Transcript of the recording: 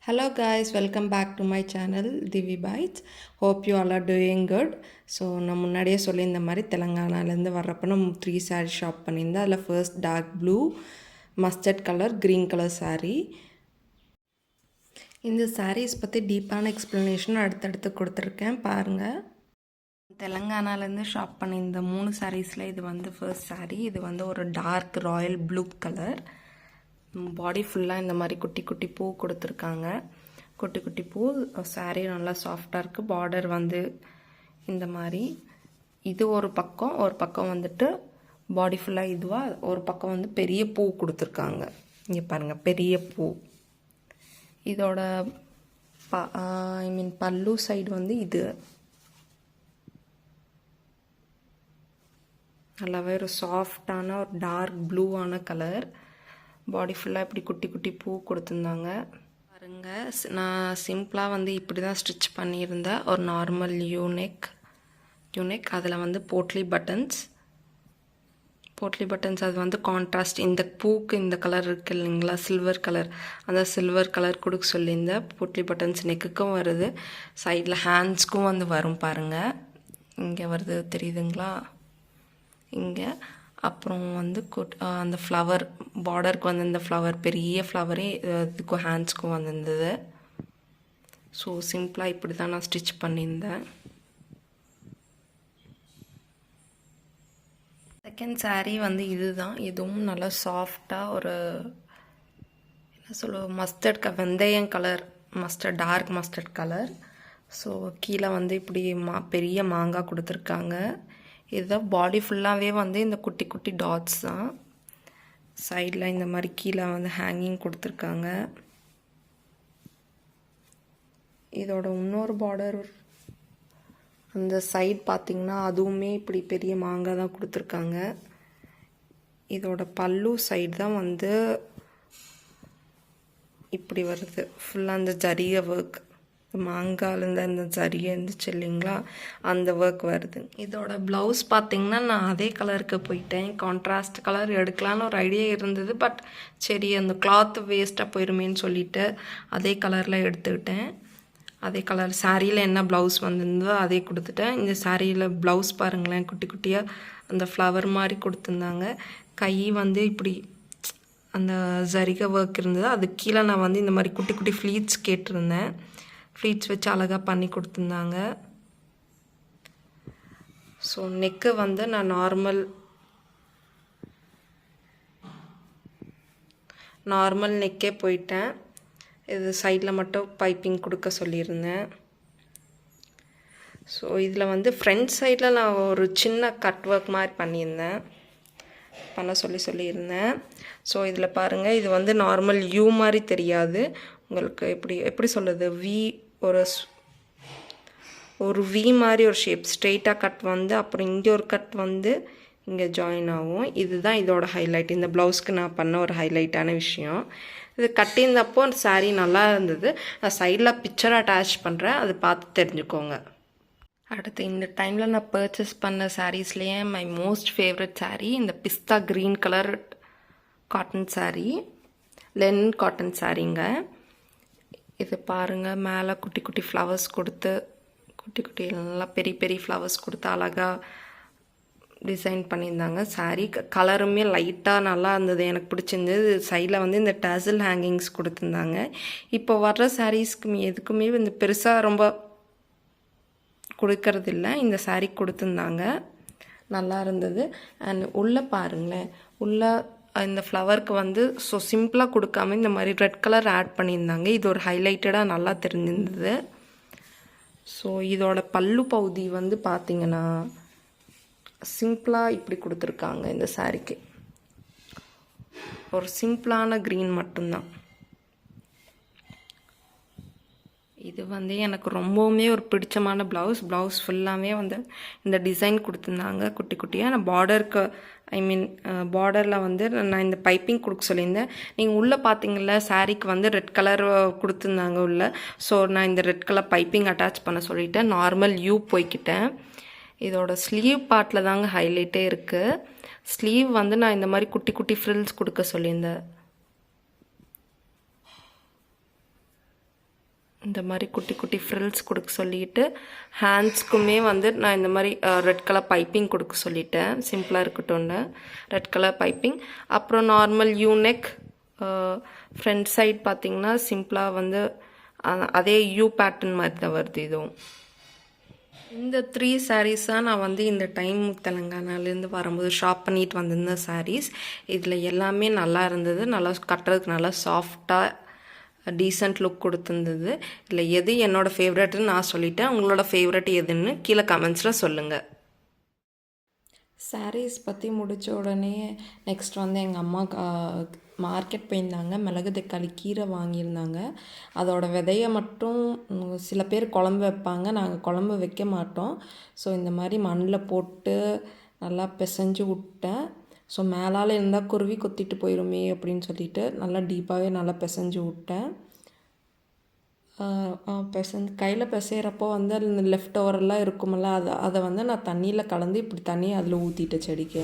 Hello guys, welcome back to my channel Divi Bites. Hope you all are doing good. So நான் முன்னாடியே சொல்லியிருந்த மாதிரி தெலங்கானாலேருந்து வர்றப்போ நம்ம 3 saree ஷாப் பண்ணியிருந்தேன். அதில் first dark blue, mustard colour, green colour saree. இந்த sarees பற்றி டீப்பான எக்ஸ்ப்ளனேஷன் அடுத்தடுத்து கொடுத்துருக்கேன் பாருங்கள். தெலங்கானாலேருந்து ஷாப் பண்ணியிருந்த 3 sareesல இது வந்து ஃபர்ஸ்ட் saree. இது வந்து ஒரு டார்க் ராயல் ப்ளூ கலர். பாடி ஃபுல்லாக இந்த மாதிரி குட்டி குட்டி பூ கொடுத்துருக்காங்க. குட்டி குட்டி பூ. சாரீ நல்லா சாஃப்டாக இருக்குது. பார்டர் வந்து இந்த மாதிரி இது ஒரு பக்கம் வந்துட்டு பாடி ஃபுல்லாக இதுவாக, ஒரு பக்கம் வந்து பெரிய பூ கொடுத்துருக்காங்க. இங்கே பாருங்கள், பெரிய பூ. இதோட பல்லு சைடு வந்து இது நல்லாவே ஒரு சாஃப்டான ஒரு டார்க் ப்ளூவான கலர். பாடி ஃபுல்லாக இப்படி குட்டி குட்டி பூ கொடுத்துருந்தாங்க பாருங்கள். நான் சிம்பிளாக வந்து இப்படி தான் ஸ்டிச் பண்ணியிருந்தேன். ஒரு நார்மல் யூனெக் அதில் வந்து போட்லி பட்டன்ஸ் அது வந்து கான்ட்ராஸ்ட் இந்த பூக்கு இந்த கலர் இருக்குது இல்லைங்களா, சில்வர் கலர். அந்த சில்வர் கலர் கொடுக்க சொல்லியிருந்தேன். போட்லி பட்டன்ஸ் நெக்குக்கும் வருது, சைடில் ஹேண்ட்ஸ்க்கும் வந்து வரும் பாருங்கள். இங்கே வருது தெரியுதுங்களா, இங்கே. அப்புறம் வந்து அந்த ஃப்ளவர் பார்டருக்கு வந்து இந்த ஃப்ளவர், பெரிய ஃப்ளவரே இதுக்கும் ஹேண்ட்ஸ்க்கும் வந்துருந்தது. ஸோ சிம்பிளாக இப்படி தான் நான் ஸ்டிச் பண்ணியிருந்தேன். செகண்ட் saree வந்து இதுதான். இதுவும் நல்லா சாஃப்டாக ஒரு என்ன சொல்லுவோம், வெந்தயம் colour, dark mustard colour. So கீழே வந்து இப்படி பெரிய மாங்காய் கொடுத்துருக்காங்க. இதுதான் பாடி ஃபுல்லாகவே வந்து இந்த குட்டி குட்டி டாட்ஸ் தான். சைடில் இந்த மாதிரி கீழே வந்து ஹேங்கிங் கொடுத்துருக்காங்க. இதோட இன்னொரு பார்டர் அந்த சைட் பார்த்திங்கன்னா அதுவுமே இப்படி பெரிய மாங்காய் தான் கொடுத்துருக்காங்க. இதோட பல்லு சைடு தான் வந்து இப்படி வருது. ஃபுல்லாக அந்த ஜரிகை ஒர்க், மாங்காலேருந்து அந்த ஜரிகை இருந்துச்சு இல்லைங்களா, அந்த ஒர்க் வருது. இதோட ப்ளவுஸ் பார்த்திங்கன்னா நான் அதே கலருக்கு போயிட்டேன். கான்ட்ராஸ்ட் கலர் எடுக்கலான்னு ஒரு ஐடியா இருந்தது. பட் சரி, அந்த கிளாத் வேஸ்ட்டாக போயிருமேன்னு சொல்லிவிட்டு அதே கலரில் எடுத்துக்கிட்டேன். அதே கலர் சாரியில் என்ன ப்ளவுஸ் வந்திருந்ததோ அதே கொடுத்துட்டேன். இந்த சாரியில் ப்ளவுஸ் பாருங்களேன், குட்டி குட்டியாக அந்த ஃப்ளவர் மாதிரி கொடுத்துருந்தாங்க. கை வந்து இப்படி அந்த ஜரிகை ஒர்க் இருந்தது. அது கீழே நான் வந்து இந்த மாதிரி குட்டி குட்டி ஃப்ளீட்ஸ் கேட்டிருந்தேன். ஃப்ளீட்ஸ் வச்சு அழகாக பண்ணி கொடுத்துருந்தாங்க. ஸோ நெக்கு வந்து நான் நார்மல் நெக்கே போயிட்டேன். இது சைடில் மட்டும் பைப்பிங் கொடுக்க சொல்லியிருந்தேன். ஸோ இதில் வந்து ஃப்ரண்ட் சைடில் நான் ஒரு சின்ன கட் ஒர்க் மாதிரி பண்ண சொல்லியிருந்தேன். ஸோ இதில் பாருங்கள், இது வந்து நார்மல் யூ மாதிரி தெரியாது உங்களுக்கு. எப்படி சொல்கிறது, ஒரு வி மாதிரி ஒரு ஷேப், ஸ்ட்ரெயிட்டாக கட் வந்து அப்புறம் இங்கே ஒரு கட் வந்து இங்கே ஜாயின் ஆகும். இதுதான் இதோட ஹைலைட். இந்த ப்ளவுஸ்க்கு நான் பண்ண ஒரு ஹைலைட்டான விஷயம். இது கட்டியிருந்தப்போ சாரீ நல்லா இருந்தது. நான் சைடில் பிக்சர் அட்டாச் பண்ணுறேன், அது பார்த்து தெரிஞ்சுக்கோங்க. அடுத்து இந்த டைமில் நான் பர்ச்சேஸ் பண்ண சாரீஸ்லேயே மை மோஸ்ட் ஃபேவரட் சாரீ இந்த pista green colour cotton sari, linen cotton சாரீங்க. இது பாருங்கள், மேலே குட்டி குட்டி ஃப்ளவர்ஸ் கொடுத்து, குட்டி நல்லா பெரிய பெரிய ஃப்ளவர்ஸ் கொடுத்து அழகாக டிசைன் பண்ணியிருந்தாங்க. சாரீ கலருமே லைட்டாக நல்லா இருந்தது, எனக்கு பிடிச்சிருந்தது. சைடில் வந்து இந்த டேசல் ஹேங்கிங்ஸ் கொடுத்துருந்தாங்க. இப்போ வர்ற சாரீஸ்க்கு எதுக்குமே இந்த பெருசாக ரொம்ப கொடுக்கறதில்ல. இந்த சாரீ கொடுத்துருந்தாங்க, நல்லா இருந்தது. அண்ட் உள்ளே பாருங்களேன், உள்ளே இந்த ஃப்ளவருக்கு வந்து ஸோ சிம்பிளாக கொடுக்காம இந்த மாதிரி ரெட் கலர் ஆட் பண்ணியிருந்தாங்க. இது ஒரு ஹைலைட்டடாக நல்லா தெரிஞ்சிருந்தது. ஸோ இதோட பல்லு பகுதி வந்து பார்த்திங்கன்னா சிம்பிளாக இப்படி கொடுத்துருக்காங்க. இந்த சாரீக்கு ஒரு சிம்பிளான க்ரீன் மட்டும்தான். இது வந்து எனக்கு ரொம்பவுமே ஒரு பிடிச்சமான ப்ளவுஸ் ஃபுல்லாகவே வந்து இந்த டிசைன் கொடுத்துருந்தாங்க குட்டி குட்டியாக. நான் பார்டருக்கு பார்டரில் வந்து நான் இந்த பைப்பிங் கொடுக்க சொல்லியிருந்தேன். நீங்கள் உள்ளே பார்த்தீங்களா, சாரீக்கு வந்து ரெட் கலர் கொடுத்துருந்தாங்க உள்ளே. ஸோ நான் இந்த ரெட் கலர் பைப்பிங் அட்டாச் பண்ண சொல்லிவிட்டேன். நார்மல் யூ போய்க்கிட்டேன். இதோட ஸ்லீவ் பார்ட்டில் தாங்க ஹைலைட்டே இருக்குது. ஸ்லீவ் வந்து நான் இந்த மாதிரி குட்டி குட்டி ஃப்ரில்ஸ் கொடுக்க சொல்லியிருந்தேன். இந்த மாதிரி குட்டி குட்டி ஃப்ரில்ஸ் கொடுக்க சொல்லிட்டு ஹேண்ட்ஸ்க்குமே வந்து நான் இந்த மாதிரி ரெட் கலர் பைப்பிங் கொடுக்க சொல்லிட்டேன். சிம்பிளாக இருக்கட்டும்னு ரெட் கலர் பைப்பிங். அப்புறம் நார்மல் யூனெக் ஃப்ரண்ட் சைட் பார்த்திங்கன்னா சிம்பிளாக வந்து அதே யூ பேட்டர்ன் மாதிரி தான் வருது இதுவும். இந்த 3 சாரீஸ் தான் நான் வந்து இந்த டைம் தெலுங்கானாலேருந்து வரும்போது ஷாப் பண்ணிட்டு வந்திருந்த சாரீஸ். இதில் எல்லாமே நல்லா இருந்தது. நல்லா கட்டுறதுக்கு நல்லா சாஃப்டாக டீசெண்ட் லுக் கொடுத்துருந்தது. இதில் எது என்னோடய ஃபேவரெட்டுன்னு நான் சொல்லிட்டேன். உங்களோட ஃபேவரெட் எதுன்னு கீழே கமெண்ட்ஸில் சொல்லுங்கள். சாரீஸ் பற்றி முடித்த உடனே நெக்ஸ்ட் வந்து எங்கள் அம்மா மார்க்கெட் போயிருந்தாங்க. மிளகு தக்காளி கீரை வாங்கியிருந்தாங்க. அதோட விதையை மட்டும் சில பேர் குழம்பு வைப்பாங்க. நாங்கள் குழம்பு வைக்க மாட்டோம். ஸோ இந்த மாதிரி மண்ணில் போட்டு நல்லா பிசைஞ்சு விட்டேன். ஸோ மேலால் இருந்தால் குருவி கொத்திட்டு போயிடுமே அப்படின்னு சொல்லிட்டு நல்லா டீப்பாகவே நல்லா பிசைஞ்சு விட்டேன். கையில் பிசைகிறப்போ வந்து அந்த லெஃப்ட் ஓவரெல்லாம் இருக்குமில்ல, அதை வந்து நான் தண்ணியில் கலந்து இப்படி தண்ணியை அதில் ஊற்றிட்டேன் செடிக்கு.